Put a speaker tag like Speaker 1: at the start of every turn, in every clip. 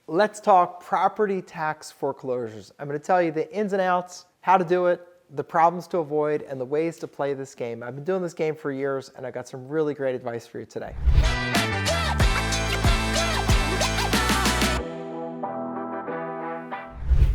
Speaker 1: Let's talk property tax foreclosures. I'm going to tell you the ins and outs, how to do it, the problems to avoid, and the ways to play this game. I've been doing this game for years, and I got some really great advice for you today.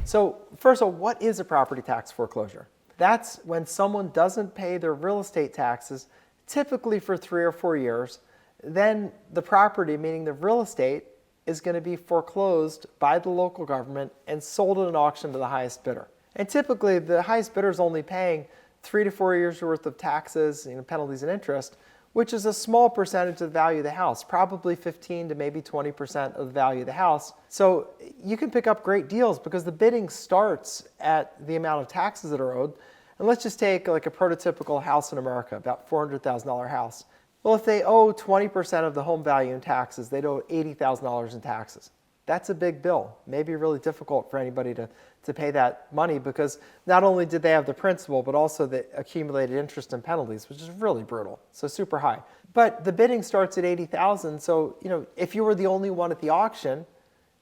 Speaker 1: So first of all, what is a property tax foreclosure? That's when someone doesn't pay their real estate taxes, typically for 3 or 4 years. Then the property, meaning the real estate, is going to be foreclosed by the local government and sold at an auction to the highest bidder. And typically the highest bidder is only paying 3 to 4 years worth of taxes, penalties and interest, which is a small percentage of the value of the house, probably 15 to maybe 20% of the value of the house. So you can pick up great deals because the bidding starts at the amount of taxes that are owed. And let's just take like a prototypical house in America, about $400,000 house. Well, if they owe 20% of the home value in taxes, they'd owe $80,000 in taxes. That's a big bill. Maybe really difficult for anybody to pay that money because not only did they have the principal, but also the accumulated interest and penalties, which is really brutal. So super high. But the bidding starts at $80,000. So, if you were the only one at the auction,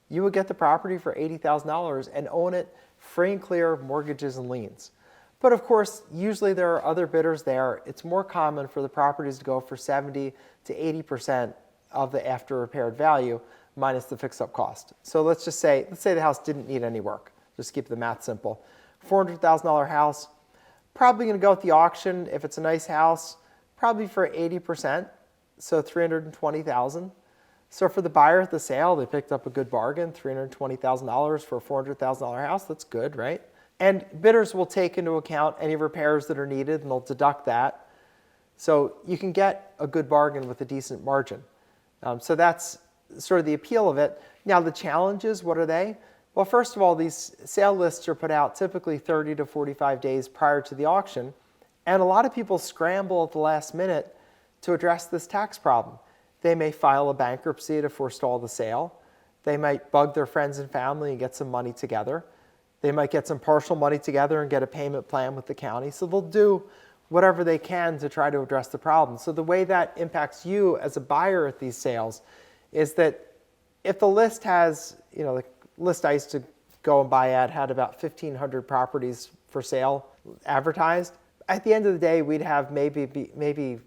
Speaker 1: you would get the property for $80,000 and own it free and clear of mortgages and liens. But of course, usually there are other bidders there. It's more common for the properties to go for 70 to 80% of the after repaired value minus the fix-up cost. So let's say the house didn't need any work. Just keep the math simple. $400,000 house, probably going to go at the auction if it's a nice house, probably for 80%, so $320,000. So for the buyer at the sale, they picked up a good bargain, $320,000 for a $400,000 house. That's good, right? And bidders will take into account any repairs that are needed, and they'll deduct that. So you can get a good bargain with a decent margin. So that's sort of the appeal of it. Now the challenges, what are they? Well, first of all, these sale lists are put out typically 30 to 45 days prior to the auction. And a lot of people scramble at the last minute to address this tax problem. They may file a bankruptcy to forestall the sale. They might bug their friends and family and get some money together. They might get some partial money together and get a payment plan with the county. So they'll do whatever they can to try to address the problem. So the way that impacts you as a buyer at these sales is that if the list has, the list I used to go and buy at had about 1,500 properties for sale advertised. At the end of the day, we'd have maybe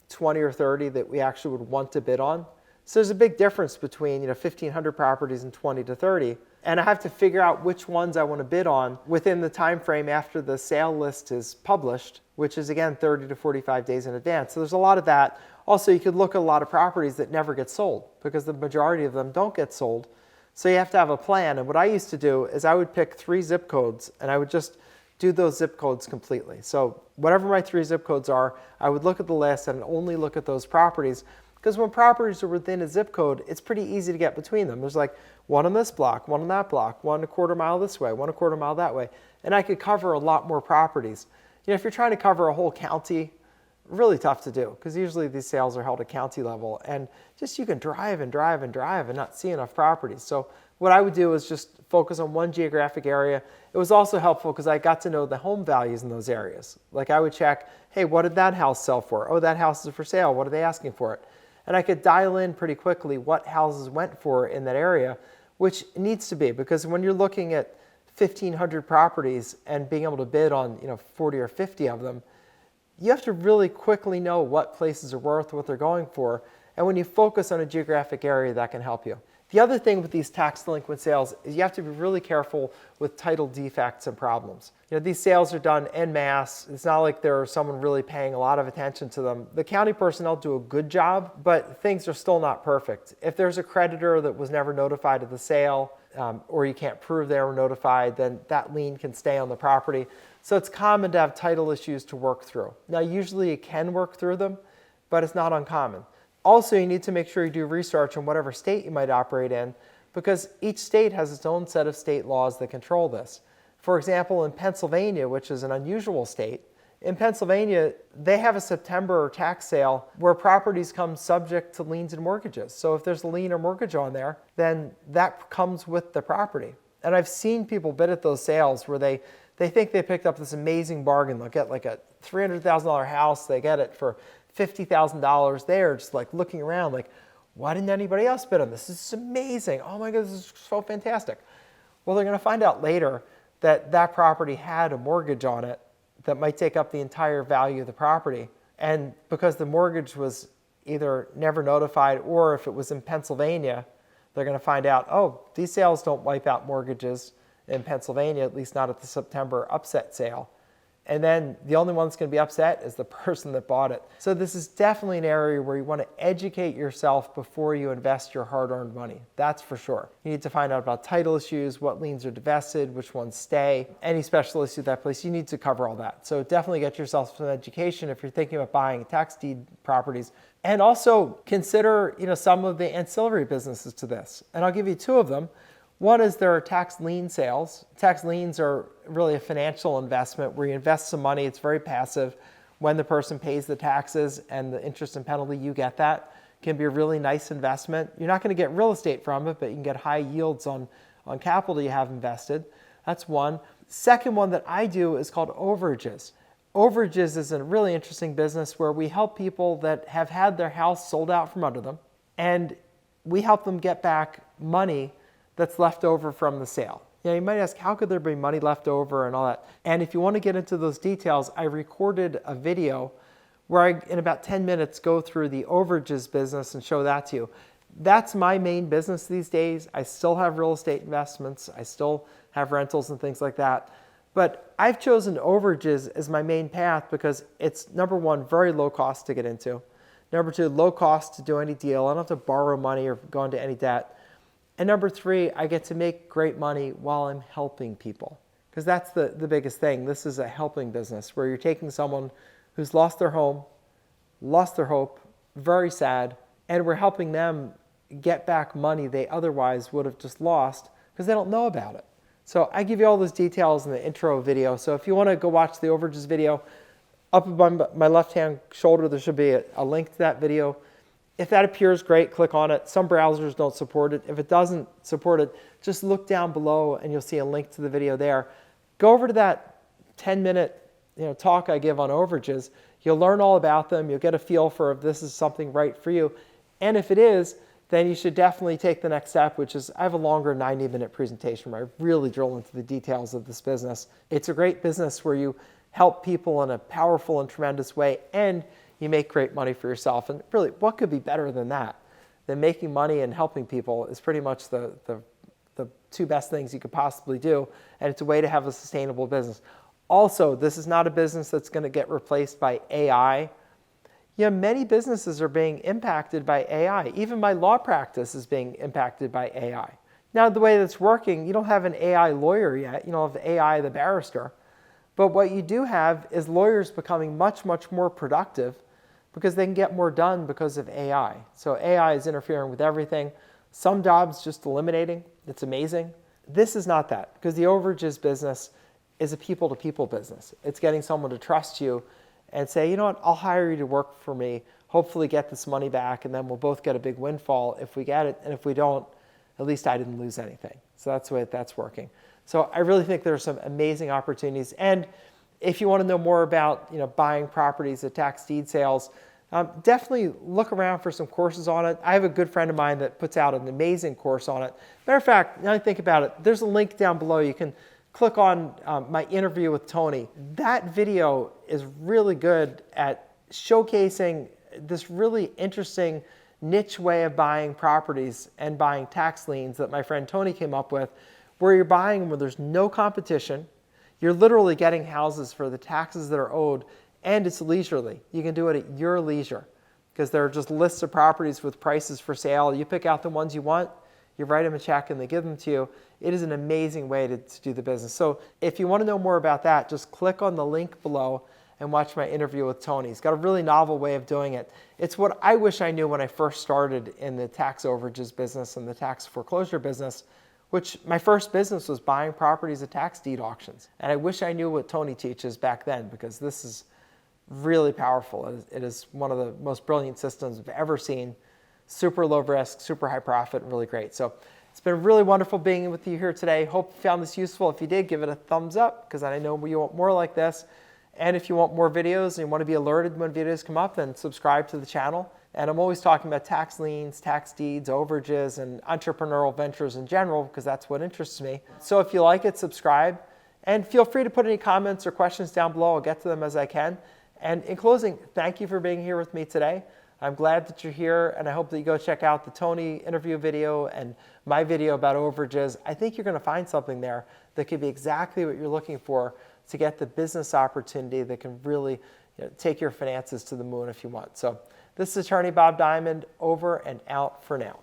Speaker 1: 20 or 30 that we actually would want to bid on. So there's a big difference between 1,500 properties and 20 to 30. And I have to figure out which ones I want to bid on within the time frame after the sale list is published, which is again 30 to 45 days in advance. So there's a lot of that. Also, you could look at a lot of properties that never get sold because the majority of them don't get sold. So you have to have a plan. And what I used to do is I would pick 3 zip codes and I would just do those zip codes completely. So whatever my 3 zip codes are, I would look at the list and only look at those properties. Because when properties are within a zip code, it's pretty easy to get between them. There's like one on this block, one on that block, 1¼ mile this way, 1¼ mile that way. And I could cover a lot more properties. If you're trying to cover a whole county, really tough to do because usually these sales are held at county level and just you can drive and drive and drive and not see enough properties. So what I would do is just focus on one geographic area. It was also helpful because I got to know the home values in those areas. Like I would check, hey, what did that house sell for? Oh, that house is for sale. What are they asking for it? And I could dial in pretty quickly what houses went for in that area, which needs to be because when you're looking at 1,500 properties and being able to bid on 40 or 50 of them, you have to really quickly know what places are worth, what they're going for. And when you focus on a geographic area, that can help you. The other thing with these tax delinquent sales is you have to be really careful with title defects and problems. These sales are done en masse. It's not like there's someone really paying a lot of attention to them. The county personnel do a good job, but things are still not perfect. If there's a creditor that was never notified of the sale, or you can't prove they were notified, then that lien can stay on the property. So it's common to have title issues to work through. Now, usually you can work through them, but it's not uncommon. Also, you need to make sure you do research on whatever state you might operate in because each state has its own set of state laws that control this. For example, in Pennsylvania, which is an unusual state, in Pennsylvania, they have a September tax sale where properties come subject to liens and mortgages. So if there's a lien or mortgage on there, then that comes with the property. And I've seen people bid at those sales where they think they picked up this amazing bargain. They'll get like a $300,000 house. They get it for $50,000. They're just like looking around like, Why didn't anybody else bid on this? This is amazing. Oh my God, this is so fantastic. Well, they're going to find out later that that property had a mortgage on it that might take up the entire value of the property. And because the mortgage was either never notified, or if it was in Pennsylvania, they're going to find out, oh, these sales don't wipe out mortgages in Pennsylvania, at least not at the September upset sale. And then the only one that's going to be upset is the person that bought it. So this is definitely an area where you want to educate yourself before you invest your hard-earned money. That's for sure. You need to find out about title issues, what liens are divested, which ones stay, any special issue at that place. You need to cover all that. So definitely get yourself some education if you're thinking about buying tax deed properties. And also consider, some of the ancillary businesses to this. And I'll give you two of them. One is there are tax lien sales. Tax liens are really a financial investment where you invest some money. It's very passive. When the person pays the taxes and the interest and penalty, you get that. It can be a really nice investment. You're not going to get real estate from it, but you can get high yields on capital you have invested. That's one. Second one that I do is called overages. Overages is a really interesting business where we help people that have had their house sold out from under them, and we help them get back money that's left over from the sale. You might ask, how could there be money left over and all that? And if you want to get into those details, I recorded a video where I, in about 10 minutes, go through the overages business and show that to you. That's my main business these days. I still have real estate investments. I still have rentals and things like that. But I've chosen overages as my main path because it's, number one, very low cost to get into. Number two, low cost to do any deal. I don't have to borrow money or go into any debt. And number three, I get to make great money while I'm helping people. Because that's the biggest thing. This is a helping business where you're taking someone who's lost their home, lost their hope, very sad, and we're helping them get back money they otherwise would have just lost because they don't know about it. So I give you all those details in the intro video. So if you want to go watch the overages video, up above my left-hand shoulder, there should be a link to that video. If that appears, great, click on it. Some browsers don't support it. If it doesn't support it, just look down below and you'll see a link to the video there. Go over to that 10-minute talk I give on overages. You'll learn all about them. You'll get a feel for if this is something right for you. And if it is, then you should definitely take the next step, which is I have a longer 90-minute presentation where I really drill into the details of this business. It's a great business where you help people in a powerful and tremendous way, and you make great money for yourself. And really, what could be better than that? Than making money and helping people is pretty much the two best things you could possibly do. And it's a way to have a sustainable business. Also, this is not a business that's going to get replaced by AI. Many businesses are being impacted by AI. Even my law practice is being impacted by AI. Now, the way that's working, you don't have an AI lawyer yet. You don't have AI the barrister. But what you do have is lawyers becoming much, much more productive because they can get more done because of AI. So AI is interfering with everything. Some jobs just eliminating. It's amazing. This is not that, because the overages business is a people-to-people business. It's getting someone to trust you and say, you know what, I'll hire you to work for me, hopefully get this money back, and then we'll both get a big windfall if we get it. And if we don't, at least I didn't lose anything. So that's the way that's working. So I really think there are some amazing opportunities. And if you want to know more about buying properties at tax deed sales, definitely look around for some courses on it. I have a good friend of mine that puts out an amazing course on it. Matter of fact, now I think about it, there's a link down below. You can click on my interview with Tony. That video is really good at showcasing this really interesting niche way of buying properties and buying tax liens that my friend Tony came up with, where you're buying them where there's no competition. You're literally getting houses for the taxes that are owed, and it's leisurely. You can do it at your leisure because there are just lists of properties with prices for sale. You pick out the ones you want, you write them a check, and they give them to you. It is an amazing way to do the business. So if you want to know more about that, just click on the link below and watch my interview with Tony. He's got a really novel way of doing it. It's what I wish I knew when I first started in the tax overages business and the tax foreclosure business, which my first business was buying properties at tax deed auctions. And I wish I knew what Tony teaches back then, because this is really powerful. It is one of the most brilliant systems I've ever seen. Super low risk, super high profit, and really great. So it's been really wonderful being with you here today. Hope you found this useful. If you did, give it a thumbs up, because I know you want more like this. And if you want more videos and you want to be alerted when videos come up, then subscribe to the channel. And I'm always talking about tax liens, tax deeds, overages, and entrepreneurial ventures in general, because that's what interests me. So if you like it, subscribe. And feel free to put any comments or questions down below. I'll get to them as I can. And in closing, thank you for being here with me today. I'm glad that you're here, and I hope that you go check out the Tony interview video and my video about overages. I think you're going to find something there that could be exactly what you're looking for to get the business opportunity that can really take your finances to the moon if you want. So this is Attorney Bob Diamond, over and out for now.